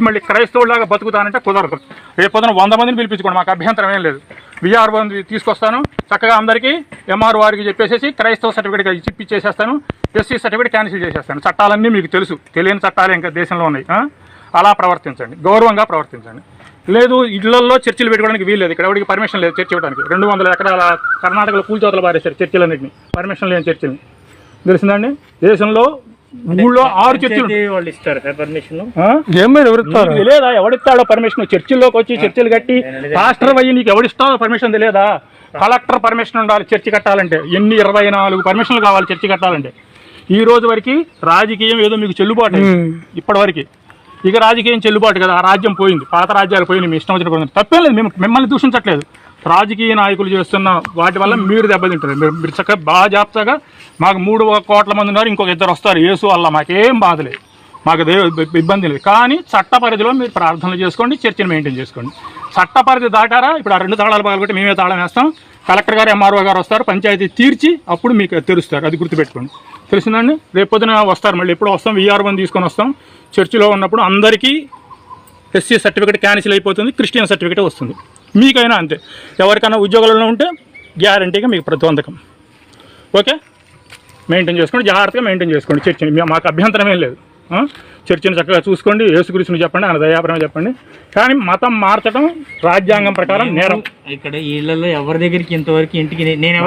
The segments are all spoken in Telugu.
మళ్ళీ క్రైస్తవులాగా బతుకుతానంటే కుదరదు. రేపు పొద్దున 100 మందిని పిలిపించుకోండి, మాకు అభ్యంతరం ఏం లేదు. విఆర్ఓ తీసుకొస్తాను, చక్కగా అందరికీ ఎంఆర్ వారికి చెప్పేసి క్రైస్తవ సర్టిఫికేట్ ఇప్పించేసేస్తాను, ఎస్సీ సర్టిఫికేట్ క్యాన్సిల్ చేసేస్తాను. చట్టాలన్నీ మీకు తెలుసు, తెలియని చట్టాలు ఇంకా దేశంలో ఉన్నాయి. అలా ప్రవర్తించండి, గౌరవంగా ప్రవర్తించండి. లేదు ఇళ్లలో చర్చిలు పెట్టుకోవడానికి వీల్లేదు, ఇక్కడ ఎవరికి పర్మిషన్ లేదు చర్చ ఇవ్వడానికి. 200 ఎకరాల కర్ణాటకలో కూల్చోతల పారేశారు చర్చిలన్నింటినీ, పర్మిషన్ లేని చర్చిని. తెలిసిందండి, దేశంలో ఊళ్ళో 6 చర్చిలు వాళ్ళు ఇస్తారు పర్మిషన్. తెలియదా ఎవడిస్తాడో పర్మిషన్? చర్చిల్లోకి వచ్చి చర్చిలు కట్టి పాస్టర్ అయ్యి నీకు ఎవడిస్తాడో పర్మిషన్ తెలియదా? కలెక్టర్ పర్మిషన్ ఉండాలి చర్చి కట్టాలంటే. 24 పర్మిషన్లు కావాలి చర్చి కట్టాలంటే. ఈ రోజు వరకు రాజకీయం ఏదో మీకు చెల్లుబాటు ఇప్పటి వరకు. ఇక రాజకీయం చెల్లుబాటు కదా, ఆ రాజ్యం పోయింది, పాత రాజ్యాలు పోయింది, మీ ఇష్టం వచ్చిన తప్పేం లేదు. మేము మిమ్మల్ని దూషించట్లేదు, రాజకీయ నాయకులు చేస్తున్న వాటి వల్ల మీరు దెబ్బతింటారు. మీరు చక్కగా బాగా జాగ్రత్తగా, మాకు 3 కోట్ల మంది ఉన్నారు, ఇంకొక 2 వస్తారు, యేసు వల్ల మాకేం బాధలేదు, మాకు ఇబ్బంది లేదు. కానీ చట్ట పరిధిలో మీరు ప్రార్థనలు చేసుకోండి, చర్చను మెయింటైన్ చేసుకోండి. చట్ట పరిధి దాటారా, ఇప్పుడు ఆ 2 తాళాలు పగలగొట్టి మేమే తాళం వేస్తాం, కలెక్టర్ గారు ఎంఆర్ఓ గారు వస్తారు, పంచాయతీ తీర్చి అప్పుడు మీకు తెరుస్తారు. అది గుర్తుపెట్టుకోండి, తెలిసిందండి. రేపు పొద్దున వస్తారు, మళ్ళీ ఎప్పుడు వస్తాం, విఆర్ఓని తీసుకొని వస్తాం. చర్చిలో ఉన్నప్పుడు అందరికీ ఎస్సీ సర్టిఫికేట్ క్యాన్సిల్ అయిపోతుంది, క్రిస్టియన్ సర్టిఫికేట్ వస్తుంది. మీకైనా అంతే, ఎవరికైనా ఉద్యోగాలలో ఉంటే గ్యారంటీగా మీకు ప్రతిబంధకం. ఓకే, మెయింటైన్ చేసుకోండి, జాగ్రత్తగా మెయింటైన్ చేసుకోండి చర్చిని. మాకు అభ్యంతరం ఏం లేదు. చర్చిని చక్కగా చూసుకోండి, యేసుక్రీస్తుని చెప్పండి, ఆయన దయాపరమే చెప్పండి. కానీ మతం మార్చడం రాజ్యాంగం ప్రకారం నేరం. ఇక్కడ ఇళ్లలో ఎవరి దగ్గరికి ఇంతవరకు ఇంటికి నేను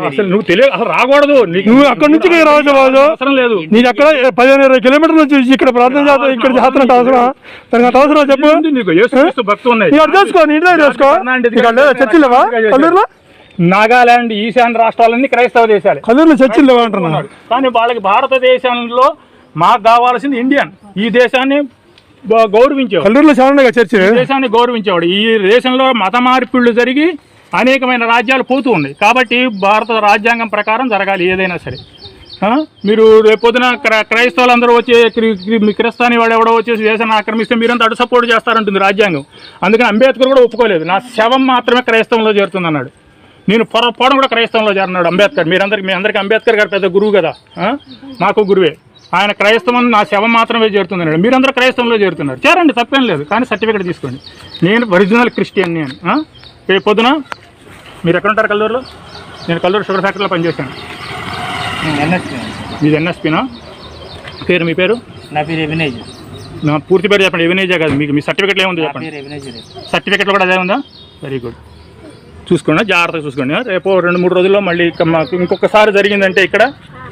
అసలు నువ్వు తెలియదు, అసలు రాకూడదు. నువ్వు అక్కడ నుంచి అవసరం లేదు. నీకు అక్కడ 15-20 కిలోమీటర్ల నుంచి ఇక్కడ ప్రార్థన చేస్తా, ఇక్కడ చేస్తున్నట్టు అవసరం అవసరం చెప్పు. నీకు యేసుక్రీస్తు భక్తులు ఉన్నాయి, చర్చిలేవా కల్లూరులో? నాగాలాండ్, ఈశాన్య రాష్ట్రాలన్నీ క్రైస్తవ దేశాలు, కల్లూరులో చర్చిలు లేవా అంటున్నాడు. కానీ వాళ్ళకి భారతదేశంలో మాకు కావాల్సింది ఇండియన్. ఈ దేశాన్ని గౌరవించేవాడు, కల్లూరులో చాలా చర్చి, దేశాన్ని గౌరవించేవాడు. ఈ దేశంలో మత మార్పిళ్లు జరిగి అనేకమైన రాజ్యాలు పోతూ ఉన్నాయి. కాబట్టి భారత రాజ్యాంగం ప్రకారం జరగాలి ఏదైనా సరే. మీరు రేపొద్దున క్రైస్తవులందరూ వచ్చి క్రిస్తాని వాడు ఎవడో వచ్చేసి దేశాన్ని ఆక్రమిస్తే మీరంతా అటు సపోర్ట్ చేస్తారంటుంది రాజ్యాంగం. అందుకని అంబేద్కర్ కూడా ఒప్పుకోలేదు, నా శవం మాత్రమే క్రైస్తవంలో చేరుతుంది అన్నాడు. నేను పొరపాటు కూడా క్రైస్తవంలో చేరినాడు అంబేద్కర్. మీ అందరికీ అంబేద్కర్ గారు పెద్ద గురువు కదా, మాకు గురువే. ఆయన క్రైస్తవం నా శవం మాత్రమే చేరుతుందన్నాడు. మీరందరూ క్రైస్తవంలో చేరుతున్నారు, చేరండి, తప్పేం లేదు. కానీ సర్టిఫికేట్ తీసుకోండి. నేను ఒరిజినల్ క్రిస్టియన్. నేను రేపు పొద్దున మీరు ఎక్కడుంటారు? కల్లూరులో. నేను కల్లూరు షుగర్ ఫ్యాక్టరీలో పనిచేశాను. మీది ఎన్ఎస్పీనా? పేరు, మీ పేరు? నా పేరు ఎవినేజ్. నా పూర్తి పేరు చెప్పండి. ఎవినేజే కాదు, మీకు మీ సర్టిఫికేట్లో ఏముంది చెప్పండి. సర్టిఫికేట్లో కూడా అదే ఉందా? వెరీ గుడ్, చూసుకోండి, జాగ్రత్తగా చూసుకోండి. రేపు 2-3 రోజుల్లో మళ్ళీ మాకు ఇంకొకసారి జరిగిందంటే ఇక్కడ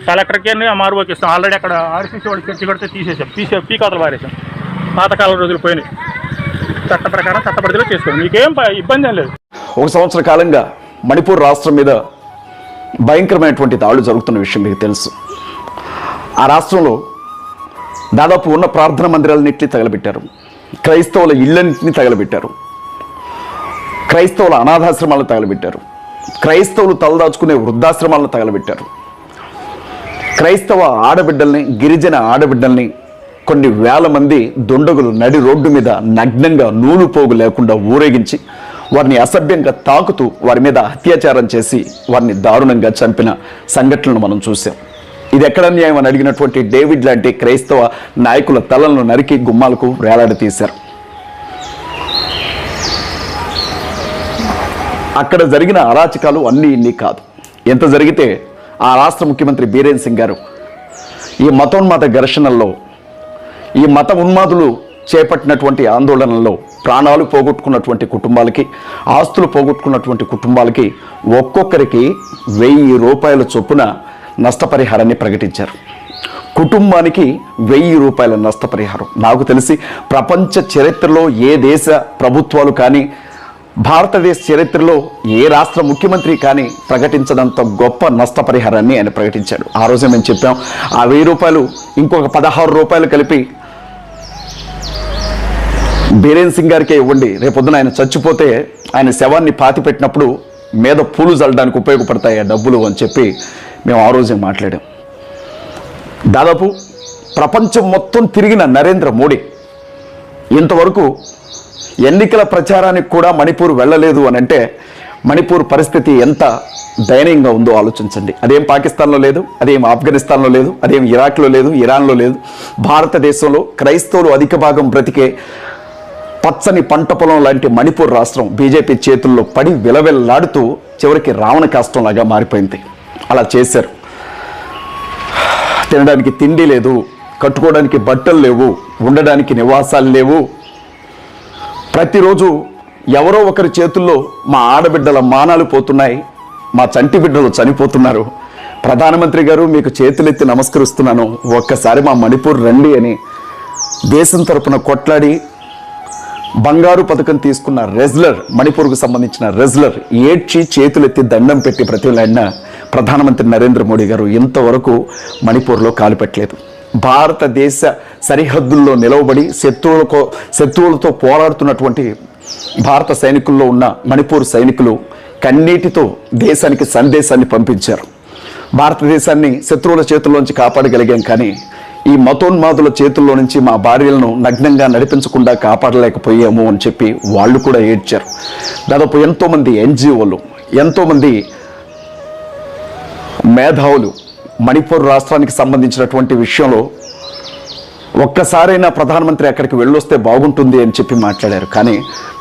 కలెక్టర్కి ఎంఆర్ఓకి ఇస్తాం. ఆల్రెడీ అక్కడ ఆర్సీసీ వాళ్ళు చర్చి కడితే తీసేసాం, పీకాతలు పారేసాం. పాతకాలం రోజులు పోయినాయి. చట్ట ప్రకారం చట్టపరిధిలో చేసుకోండి, మీకేం ఇబ్బంది ఏం లేదు. 1 సంవత్సర కాలంగా మణిపూర్ రాష్ట్రం మీద భయంకరమైనటువంటి దాడులు జరుగుతున్న విషయం మీకు తెలుసు. ఆ రాష్ట్రంలో దాదాపు ఉన్న ప్రార్థన మందిరాలన్నింటినీ తగలబెట్టారు, క్రైస్తవుల ఇళ్ళన్నింటినీ తగలబెట్టారు, క్రైస్తవుల అనాథాశ్రమాలను తగలబెట్టారు, క్రైస్తవులు తలదాచుకునే వృద్ధాశ్రమాలను తగలబెట్టారు, క్రైస్తవ ఆడబిడ్డల్ని, గిరిజన ఆడబిడ్డల్ని కొన్ని వేల మంది దుండగులు నడి రోడ్డు మీద నగ్నంగా నూలు పోగు లేకుండా ఊరేగించి వారిని అసభ్యంగా తాకుతూ వారి మీద అత్యాచారం చేసి వారిని దారుణంగా చంపిన సంఘటనలు మనం చూసాం. ఇది ఎక్కడ న్యాయం అని అడిగినటువంటి డేవిడ్ లాంటి క్రైస్తవ నాయకుల తలలను నరికి గుమ్మాలకు వేలాడతీశారు. అక్కడ జరిగిన అరాచకాలు అన్నీ ఇన్ని కాదు. ఎంత జరిగితే ఆ రాష్ట్ర ముఖ్యమంత్రి బీరేన్ సింగ్ గారు ఈ మతోన్మాద ఘర్షణల్లో, ఈ మత ఉన్మాదులు చేపట్టినటువంటి ఆందోళనల్లో ప్రాణాలు పోగొట్టుకున్నటువంటి కుటుంబాలకి, ఆస్తులు పోగొట్టుకున్నటువంటి కుటుంబాలకి ఒక్కొక్కరికి 1000 రూపాయల చొప్పున నష్టపరిహారాన్ని ప్రకటించారు. కుటుంబానికి 1000 రూపాయల నష్టపరిహారం. నాకు తెలిసి ప్రపంచ చరిత్రలో ఏ దేశ ప్రభుత్వాలు కానీ, భారతదేశ చరిత్రలో ఏ రాష్ట్ర ముఖ్యమంత్రి కానీ ప్రకటించడంత గొప్ప నష్టపరిహారాన్ని ఆయన ప్రకటించాడు. ఆ రోజే మేము చెప్పాం, ఆ 1000 రూపాయలు ఇంకొక 16 రూపాయలు కలిపి బీరేన్ సింగ్ గారికే ఇవ్వండి, రేపొద్దున ఆయన చచ్చిపోతే ఆయన శవాన్ని పాతిపెట్టినప్పుడు మీద పూలు చల్లడానికి ఉపయోగపడతాయి ఆ డబ్బులు అని చెప్పి మేము ఆ రోజే మాట్లాడాం. దాదాపు ప్రపంచం మొత్తం తిరిగిన నరేంద్ర మోడీ ఇంతవరకు ఎన్నికల ప్రచారానికి కూడా మణిపూర్ వెళ్ళలేదు అని అంటే మణిపూర్ పరిస్థితి ఎంత దయనీయంగా ఉందో ఆలోచించండి. అదేం పాకిస్తాన్లో లేదు, అదేం ఆఫ్ఘనిస్తాన్లో లేదు, అదేం ఇరాక్లో లేదు, ఇరాన్లో లేదు. భారతదేశంలో క్రైస్తవులు అధిక భాగం బ్రతికే పచ్చని పంట పొలం లాంటి మణిపూర్ రాష్ట్రం బీజేపీ చేతుల్లో పడి విలవిల్లాడుతూ చివరికి రావణ కాష్టంలాగా మారిపోయింది. అలా చేశారు. తినడానికి తిండి లేదు, కట్టుకోవడానికి బట్టలు లేవు, ఉండడానికి నివాసాలు లేవు. ప్రతిరోజు ఎవరో ఒకరి చేతుల్లో మా ఆడబిడ్డల మానాలు పోతున్నాయి, మా చంటి బిడ్డలు చనిపోతున్నారు. ప్రధానమంత్రి గారు మీకు చేతులెత్తి నమస్కరిస్తున్నాను, ఒక్కసారి మా మణిపూర్ రండి అని దేశం తరపున కొట్లాడి బంగారు పథకం తీసుకున్న రెజ్లర్, మణిపూర్కు సంబంధించిన రెజ్లర్ ఏడ్చి చేతులెత్తి దండం పెట్టి ప్రతిలాడిన ప్రధానమంత్రి నరేంద్ర మోడీ గారు ఇంతవరకు మణిపూర్లో కాలు పెట్టలేదు. భారతదేశ సరిహద్దుల్లో నిలవబడి శత్రువులతో పోరాడుతున్నటువంటి భారత సైనికుల్లో ఉన్న మణిపూర్ సైనికులు కన్నీటితో దేశానికి సందేశాన్ని పంపించారు. భారతదేశాన్ని శత్రువుల చేతుల్లోంచి కాపాడగలిగాం, కానీ ఈ మతోన్మాదుల చేతుల్లో నుంచి మా భార్యలను నగ్నంగా నడిపించకుండా కాపాడలేకపోయాము అని చెప్పి వాళ్ళు కూడా ఏడ్చారు. దాదాపు ఎంతోమంది ఎన్జిఓలు, ఎంతోమంది మేధావులు మణిపూర్ రాష్ట్రానికి సంబంధించినటువంటి విషయంలో ఒక్కసారైనా ప్రధానమంత్రి అక్కడికి వెళ్ళొస్తే బాగుంటుంది అని చెప్పి మాట్లాడారు. కానీ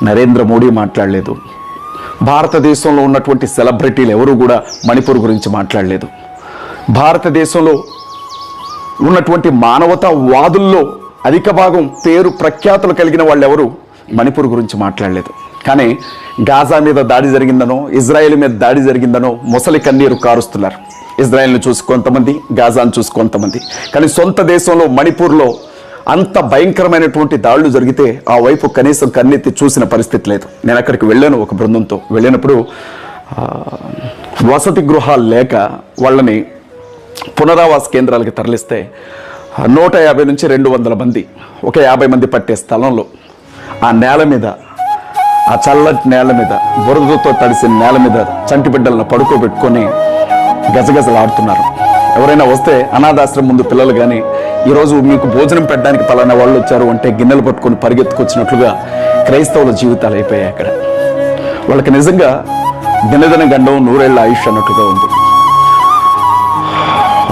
నరేంద్ర మోడీ మాట్లాడలేదు. భారతదేశంలో ఉన్నటువంటి సెలబ్రిటీలు ఎవరు కూడా మణిపూర్ గురించి మాట్లాడలేదు. భారతదేశంలో ఉన్నటువంటి మానవతావాదుల్లో అధిక భాగం పేరు ప్రఖ్యాతులు కలిగిన వాళ్ళు ఎవరు మణిపూర్ గురించి మాట్లాడలేదు. కానీ గాజా మీద దాడి జరిగిందనో, ఇజ్రాయెల్ మీద దాడి జరిగిందనో ముసలి కన్నీరు కారుస్తున్నారు. ఇజ్రాయెల్ని చూసి కొంతమంది, గాజాను చూసి కొంతమంది. కానీ సొంత దేశంలో మణిపూర్లో అంత భయంకరమైనటువంటి దాడులు జరిగితే ఆ వైపు కనీసం కన్నెత్తి చూసిన పరిస్థితి లేదు. నేను అక్కడికి వెళ్ళాను ఒక బృందంతో. వెళ్ళినప్పుడు వసతి గృహాలు లేక వాళ్ళని పునరావాస కేంద్రాలకి తరలిస్తే 150 నుంచి 200 మంది ఒక 50 మంది పట్టే స్థలంలో ఆ నేల మీద, ఆ చల్లటి నేల మీద, బురదతో తడిసిన నేల మీద చంటి బిడ్డలను పడుకోబెట్టుకొని గజగజలాడుతున్నారు. ఎవరైనా వస్తే అనాథాశ్రమం ముందు పిల్లలు కానీ ఈరోజు మీకు భోజనం పెట్టడానికి పలానా వాళ్ళు వచ్చారు అంటే గిన్నెలు పట్టుకొని పరిగెత్తుకొచ్చినట్లుగా క్రైస్తవుల జీవితాలు అయిపోయాయి అక్కడ. వాళ్ళకి నిజంగా దినదిన గండం 100 ఏళ్ల ఆయుష్ అన్నట్టుగా ఉంది.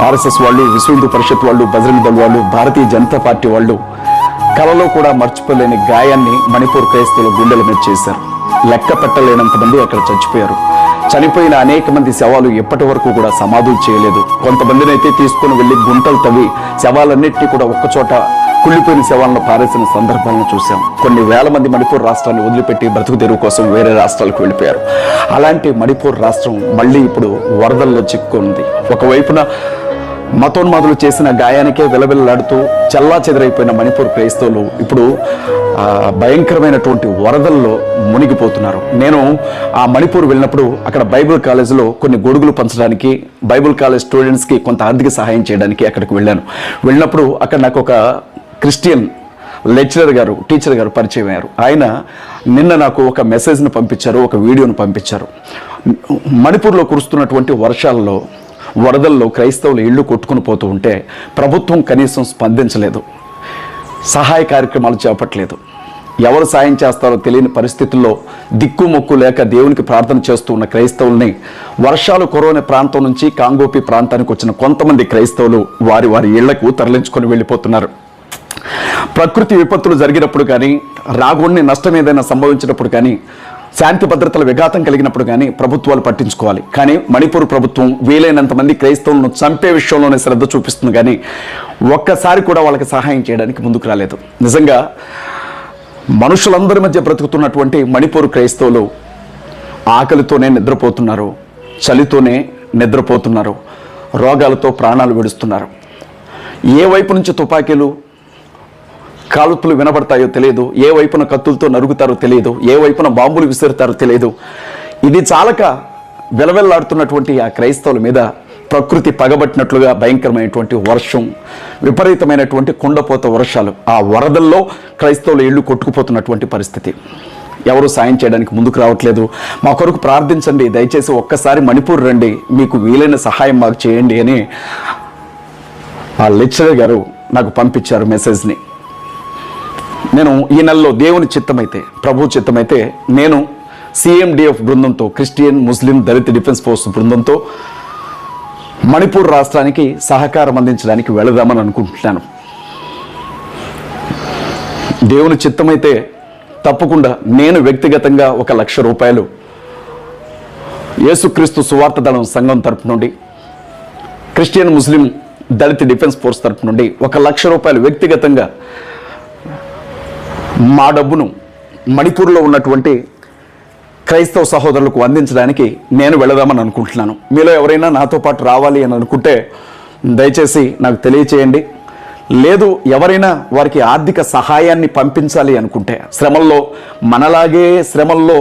ఆర్ఎస్ఎస్ వాళ్ళు, విశ్వ హిందూ పరిషత్ వాళ్ళు, బజరంగ దళ్ వాళ్ళు, భారతీయ జనతా పార్టీ వాళ్ళు కలలో కూడా మర్చిపోలేని గాయాన్ని మణిపూర్ క్రైస్తవుల గుండెల మీద చేశారు. లెక్క పెట్టలేనంత మంది అక్కడ చచ్చిపోయారు. చనిపోయిన అనేక మంది శవాలు ఎప్పటి వరకు కూడా సమాధులు చేయలేదు. కొంతమందిని అయితే తీసుకుని వెళ్ళి గుంటలు తవ్వి శవాలన్నింటినీ కూడా ఒక్కచోట కుళ్ళిపోయిన శవాలను పారేసిన సందర్భాలను చూశాం. కొన్ని వేల మంది మణిపూర్ రాష్ట్రాన్ని వదిలిపెట్టి బ్రతుకు తెరువు కోసం వేరే రాష్ట్రాలకు వెళ్ళిపోయారు. అలాంటి మణిపూర్ రాష్ట్రం మళ్ళీ ఇప్పుడు వరదల్లో చిక్కుకుంది. ఒకవైపున మతోన్మాదులు చేసిన గాయానికే విలవిల్లాడుతూ చల్లా చెదరైపోయిన మణిపూర్ క్రైస్తవులు ఇప్పుడు భయంకరమైనటువంటి వరదల్లో మునిగిపోతున్నారు. నేను ఆ మణిపూర్ వెళ్ళినప్పుడు అక్కడ బైబిల్ కాలేజీలో కొన్ని గొడుగులు పంచడానికి, బైబిల్ కాలేజ్ స్టూడెంట్స్కి కొంత ఆర్థిక సహాయం చేయడానికి అక్కడికి వెళ్ళినప్పుడు అక్కడ నాకు ఒక క్రిస్టియన్ లెక్చరర్ గారు, టీచర్ గారు పరిచయం అయ్యారు. ఆయన నిన్న నాకు ఒక మెసేజ్ను పంపించారు, ఒక వీడియోను పంపించారు. మణిపూర్లో కురుస్తున్నటువంటి వర్షాలలో, వరదల్లో క్రైస్తవులు ఇళ్ళు కొట్టుకుని పోతూ ఉంటే ప్రభుత్వం కనీసం స్పందించలేదు, సహాయ కార్యక్రమాలు చేపట్టలేదు. ఎవరు సాయం చేస్తారో తెలియని పరిస్థితుల్లో దిక్కుమొక్కు లేక దేవునికి ప్రార్థన చేస్తూ ఉన్న క్రైస్తవుల్ని వర్షాలు కురవని ప్రాంతం నుంచి కాంగోపి ప్రాంతానికి వచ్చిన కొంతమంది క్రైస్తవులు వారి ఇళ్లకు తరలించుకొని వెళ్ళిపోతున్నారు. ప్రకృతి విపత్తులు జరిగినప్పుడు కానీ, రాగోడిని నష్టం ఏదైనా సంభవించినప్పుడు కానీ, శాంతి భద్రతల విఘాతం కలిగినప్పుడు కానీ ప్రభుత్వాలు పట్టించుకోవాలి. కానీ మణిపూర్ ప్రభుత్వం వీలైనంత మంది క్రైస్తవులను చంపే విషయంలోనే శ్రద్ధ చూపిస్తుంది, కానీ ఒక్కసారి కూడా వాళ్ళకి సహాయం చేయడానికి ముందుకు రాలేదు. నిజంగా మనుషులందరి మధ్య బ్రతుకుతున్నటువంటి మణిపూర్ క్రైస్తవులు ఆకలితోనే నిద్రపోతున్నారు, చలితోనే నిద్రపోతున్నారు, రోగాలతో ప్రాణాలు విడుస్తున్నారు. ఏ వైపు నుంచి తుపాకీలు కాల్పులు వినబడతాయో తెలియదు, ఏ వైపున కత్తులతో నరుగుతారో తెలియదు, ఏ వైపున బాంబులు విసురుతారో తెలియదు. ఇది చాలక వెలవెల్లాడుతున్నటువంటి ఆ క్రైస్తవుల మీద ప్రకృతి పగబట్టినట్లుగా భయంకరమైనటువంటి వర్షం, విపరీతమైనటువంటి కుండపోత వర్షాలు, ఆ వరదల్లో క్రైస్తవుల ఇళ్ళు కొట్టుకుపోతున్నటువంటి పరిస్థితి. ఎవరు సాయం చేయడానికి ముందుకు రావట్లేదు. మా కొరకు ప్రార్థించండి, దయచేసి ఒక్కసారి మణిపూర్ రండి, మీకు వీలైన సహాయం మాకు చేయండి అని ఆ లెక్చరర్ గారు నాకు పంపించారు మెసేజ్ని. నేను ఈ నెలలో దేవుని చిత్తమైతే, ప్రభు చిత్తమైతే నేను సిఎండిఎఫ్ బృందంతో, క్రిస్టియన్ ముస్లిం దళిత డిఫెన్స్ ఫోర్స్ బృందంతో మణిపూర్ రాష్ట్రానికి సహకారం అందించడానికి వెళదామని అనుకుంటున్నాను. దేవుని చిత్తమైతే తప్పకుండా నేను వ్యక్తిగతంగా 1,00,000 రూపాయలు యేసుక్రీస్తు సువార్త దళం సంఘం తరపు నుండి, క్రిస్టియన్ ముస్లిం దళిత డిఫెన్స్ ఫోర్స్ తరపు నుండి 1,00,000 రూపాయలు వ్యక్తిగతంగా మా డబ్బును మణిపూర్లో ఉన్నటువంటి క్రైస్తవ సహోదరులకు అందించడానికి నేను వెళదామని అనుకుంటున్నాను. మీలో ఎవరైనా నాతో పాటు రావాలి అని అనుకుంటే దయచేసి నాకు తెలియచేయండి. లేదు ఎవరైనా వారికి ఆర్థిక సహాయాన్ని పంపించాలి అనుకుంటే, శ్రమల్లో మనలాగే శ్రమల్లో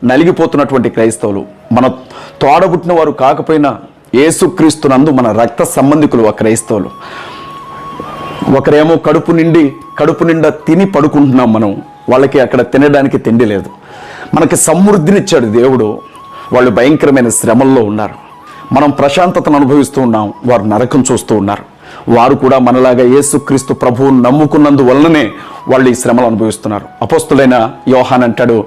నలిగిపోతున్నటువంటి క్రైస్తవులు, మన తోడబుట్టిన వారు కాకపోయినా యేసుక్రీస్తునందు మన రక్త సంబంధికులు ఆ క్రైస్తవులు, ఒకరేమో కడుపు నిండా తిని పడుకుంటున్నాం మనం, వాళ్ళకి అక్కడ తినడానికి తిండి లేదు. మనకి సమృద్ధినిచ్చాడు దేవుడు, వాళ్ళు భయంకరమైన శ్రమల్లో ఉన్నారు. మనం ప్రశాంతతను అనుభవిస్తూ ఉన్నాం, వారు నరకం చూస్తూ ఉన్నారు. వారు కూడా మనలాగా యేసుక్రీస్తు ప్రభువును నమ్ముకున్నందు వలననే వాళ్ళు ఈ శ్రమలు అనుభవిస్తున్నారు. అపోస్తులైన యోహాన్ అంటాడు,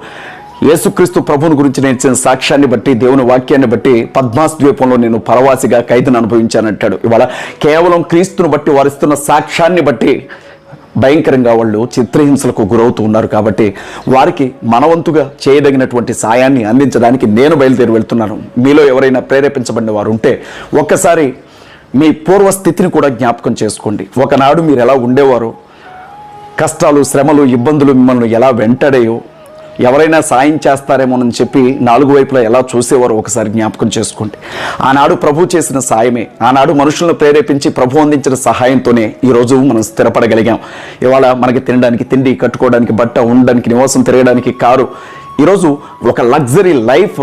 యేసుక్రీస్తు ప్రభువుని గురించి నేను ఇచ్చిన సాక్ష్యాన్ని బట్టి, దేవుని వాక్యాన్ని బట్టి పద్మాస్ ద్వీపంలో నేను పరవాసిగా ఖైదును అనుభవించానంటాడు. ఇవాళ కేవలం క్రీస్తును బట్టి వారిస్తున్న సాక్ష్యాన్ని బట్టి భయంకరంగా వాళ్ళు చిత్రహింసలకు గురవుతూ ఉన్నారు. కాబట్టి వారికి మనవంతుగా చేయదగినటువంటి సాయాన్ని అందించడానికి నేను బయలుదేరి వెళ్తున్నాను. మీలో ఎవరైనా ప్రేరేపించబడిన వారు ఉంటే ఒక్కసారి మీ పూర్వస్థితిని కూడా జ్ఞాపకం చేసుకోండి. ఒకనాడు మీరు ఎలా ఉండేవారో, కష్టాలు, శ్రమలు, ఇబ్బందులు మిమ్మల్ని ఎలా వెంటాడాయో, ఎవరైనా సాయం చేస్తారేమోనని చెప్పి 4 వైపులా ఎలా చూసేవారో ఒకసారి జ్ఞాపకం చేసుకోండి. ఆనాడు ప్రభు చేసిన సాయమే, ఆనాడు మనుషులను ప్రేరేపించి ప్రభు అందించిన సహాయంతోనే ఈరోజు మనం స్థిరపడగలిగాం. ఇవాళ మనకి తినడానికి తిండి, కట్టుకోవడానికి బట్ట, ఉండడానికి నివాసం, తిరగడానికి కారు, ఈరోజు ఒక లగ్జరీ లైఫ్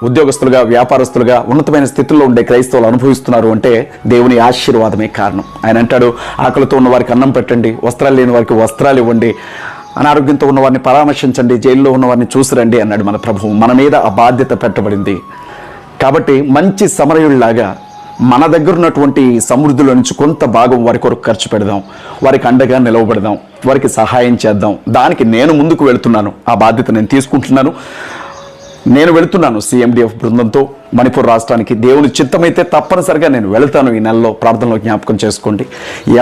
ఉద్యోగస్తులుగా, వ్యాపారస్తులుగా ఉన్నతమైన స్థితుల్లో ఉండే క్రైస్తవులు అనుభవిస్తున్నారు అంటే దేవుని ఆశీర్వాదమే కారణం. ఆయన అంటాడు, ఆకలితో ఉన్న వారికి అన్నం పెట్టండి, వస్త్రాలు లేని వారికి వస్త్రాలు ఇవ్వండి, అనారోగ్యంతో ఉన్న వారిని పరామర్శించండి, జైల్లో ఉన్న వారిని చూసిరండి అన్నాడు మన ప్రభువు. మన మీద ఆ బాధ్యత పెట్టబడింది. కాబట్టి మంచి సమరయుల్లాగా మన దగ్గర ఉన్నటువంటి సమృద్ధిలో నుంచి కొంత భాగం వారి కొరకు ఖర్చు పెడదాం, వారికి అండగా నిలవబడదాం, వారికి సహాయం చేద్దాం. దానికి నేను ముందుకు వెళుతున్నాను, ఆ బాధ్యత నేను తీసుకుంటున్నాను. నేను వెళుతున్నాను సిఎండిఎఫ్ బృందంతో మణిపూర్ రాష్ట్రానికి. దేవుని చిత్తమైతే తప్పనిసరిగా నేను వెళతాను. ఈ నెలలో ప్రార్థనలో జ్ఞాపకం చేసుకోండి.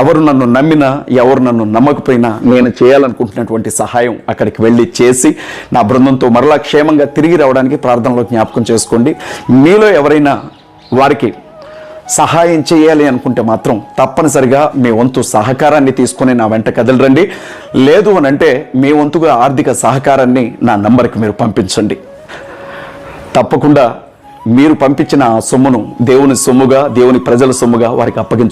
ఎవరు నన్ను నమ్మినా, ఎవరు నన్ను నమ్మకపోయినా నేను చేయాలనుకుంటున్నటువంటి సహాయం అక్కడికి వెళ్ళి చేసి నా బృందంతో మరలా క్షేమంగా తిరిగి రావడానికి ప్రార్థనలో జ్ఞాపకం చేసుకోండి. మీలో ఎవరైనా వారికి సహాయం చేయాలి అనుకుంటే మాత్రం తప్పనిసరిగా మీ వంతు సహకారాన్ని తీసుకొని నా వెంట కదలరండి. లేదు అని అంటే మీ వంతుగా ఆర్థిక సహకారాన్ని నా నంబర్కి మీరు పంపించండి. తప్పకుండా మీరు పంపించిన ఆ సొమ్మును దేవుని సొమ్ముగా, దేవుని ప్రజల సొమ్ముగా వారికి అప్పగించు.